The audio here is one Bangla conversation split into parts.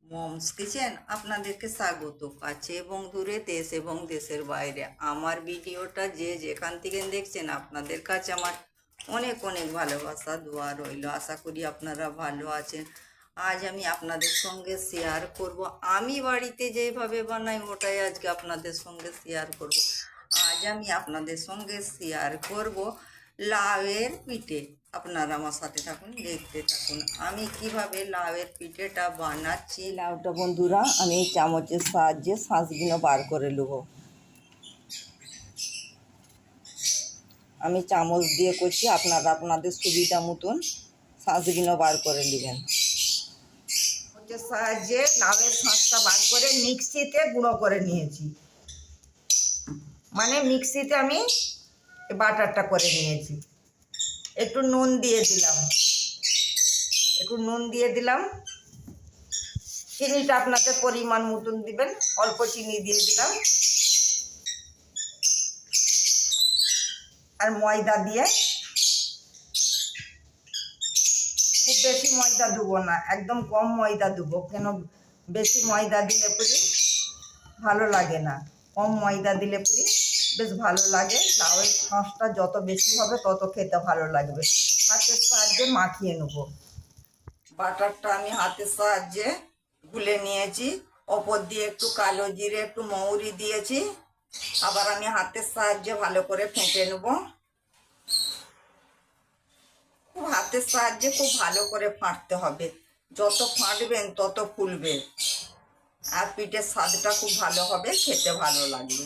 মমস কিচেন আপনাদেরকে স্বাগত। কাছে এবং দূরে, দেশ এবং দেশের বাইরে আমার ভিডিওটা যে যেখান থেকে দেখছেন, আপনাদের কাছে আমার অনেক অনেক ভালোবাসা দোয়া রইল। আশা করি আপনারা ভালো আছেন। আজ আমি আপনাদের সঙ্গে শেয়ার করব, আমি বাড়িতে যেভাবে বানাই ওটাই আজকে আপনাদের সঙ্গে শেয়ার করব। আজ আমি আপনাদের সঙ্গে শেয়ার করব লাউয়ের পিঠে। আপনারা আমার সাথে থাকুন, দেখতে থাকুন আমি কিভাবে লাউয়ের পিঠেটা বানাচ্ছি। লাউটা বন্ধুরা আমি এই চামচের সাহায্যে শাঁসগুলো বার করে নেব। আমি চামচ দিয়ে করছি, আপনারা আপনাদের সুবিধা মতন শাঁসগুলো বার করে নেবেন। চামচের সাহায্যে লাউয়ের শাঁসটা বার করে মিক্সিতে গুঁড়ো করে নিয়েছি, মানে মিক্সিতে আমি বাটারটা করে নিয়েছি। একটু নুন দিয়ে দিলাম, চিনিটা আপনাদের পরিমাণ মতন দিবেন, অল্প চিনি দিয়ে দিলাম। আর ময়দা দিয়ে, খুব বেশি ময়দা দেবো না, একদম কম ময়দা দেবো, কেন বেশি ময়দা দিলে পুরি ভালো লাগে না। কম ময়দা দিলে পুরি বেশ ভালো লাগে। লাউয়ের শাঁসটা যত বেশি হবে তত খেতে ভালো লাগবে। হাতের সাহায্যে মাখিয়ে নেব। বাটারটা আমি হাতের সাহায্যে গুলে নিয়েছি। ওপর দিয়ে একটু কালো জিরে, একটু মৌরি দিয়েছি। আবার আমি হাতের সাহায্যে ভালো করে ফেটে নেব। হাতের সাহায্যে খুব ভালো করে ফাটতে হবে, যত ফাটবেন তত ফুলবে আর পিঠের স্বাদটা খুব ভালো হবে, খেতে ভালো লাগবে।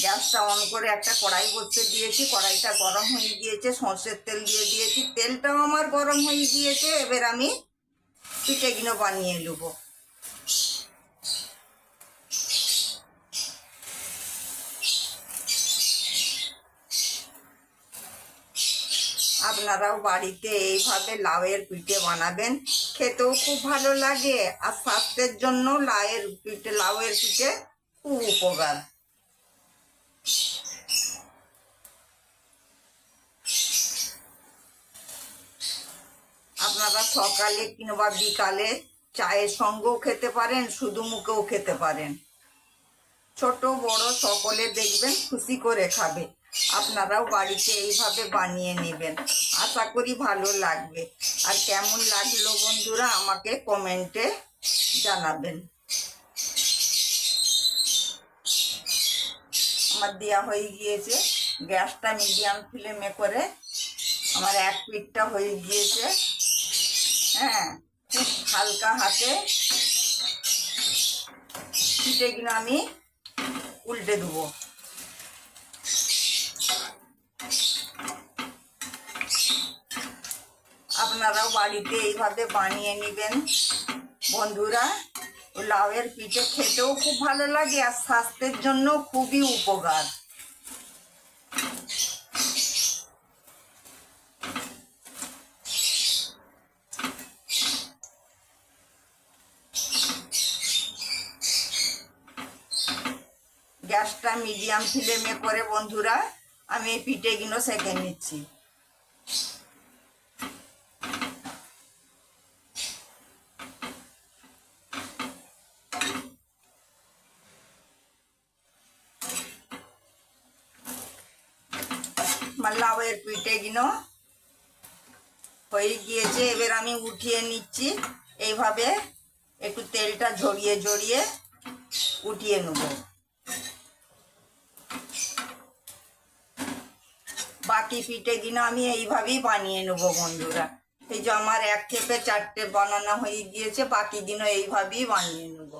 গ্যাসটা অন করে একটা কড়াই বসিয়ে দিয়েছি, কড়াইটা গরম হয়ে গিয়েছে, সর্ষের তেল দিয়ে দিয়েছি, তেলটাও আমার গরম হয়ে গিয়েছে। এবার আমি পিঠেগুলো বানিয়ে নেব। আপনারাও বাড়িতে এইভাবে লাউয়ের পিঠে বানাবেন, খেতেও খুব ভালো লাগে আর স্বাস্থ্যের জন্য লাউয়ের পিঠে খুব উপকার। আপনারা সকালে কিংবা বিকালে চায়ের সঙ্গেও খেতে পারেন, শুধু মুখেও খেতে পারেন। ছোট বড় সকলে দেখবেন খুশি করে খাবে। আপনারাও বাড়িতে এইভাবে বানিয়ে নেবেন, আশা করি ভালো লাগবে। আর কেমন লাগলো বন্ধুরা আমাকে কমেন্টে জানাবেন। আমার দেওয়া হয়ে গিয়েছে, গ্যাসটা মিডিয়াম ফ্লেমে করে আমার এক পিঠটা হয়ে গিয়েছে। হ্যাঁ, খুব হালকা হাতে পিঠেগুলো আমি উল্টে দেবো। আপনারাও বাড়িতে এইভাবে বানিয়ে নেবেন বন্ধুরা। লাউয়ের পিঠে খেতেও খুব ভালো লাগে আর স্বাস্থ্যের জন্য খুবই উপকার। গ্যাসটা মিডিয়াম ফ্লেমে করে বন্ধুরা আমি এই পিঠেগুলো সেঁকে নিচ্ছি। লাউয়ের পিঠেগুলো হয়ে গিয়েছে, এবার আমি উঠিয়ে নিচ্ছি। এইভাবে একটু তেলটা ঝরিয়ে ঝরিয়ে উঠিয়ে নেব। বাকি পিঠেগুলো আমি এইভাবেই বানিয়ে নেব বন্ধুরা। এই যে আমার এক খেপে 4টে বানানো হয়ে গিয়েছে, বাকি দিনও এইভাবেই বানিয়ে নেব।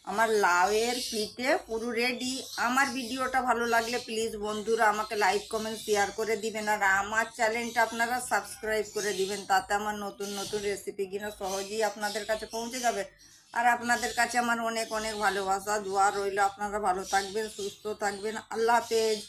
আমার লাউয়ের পিঠে পুরো রেডি। আমার ভিডিওটা ভালো লাগলে প্লিজ বন্ধুরা আমাকে লাইক কমেন্ট শেয়ার করে দিবেন, আর আমার চ্যানেলটা আপনারা সাবস্ক্রাইব করে দিবেন, তাতে আমার নতুন নতুন রেসিপিগুলো সহজেই আপনাদের কাছে পৌঁছে যাবে। আর আপনাদের কাছে আমার অনেক অনেক ভালোবাসা দোয়া রইল। আপনারা ভালো থাকবেন, সুস্থ থাকবেন। আল্লাহ হাফেজ।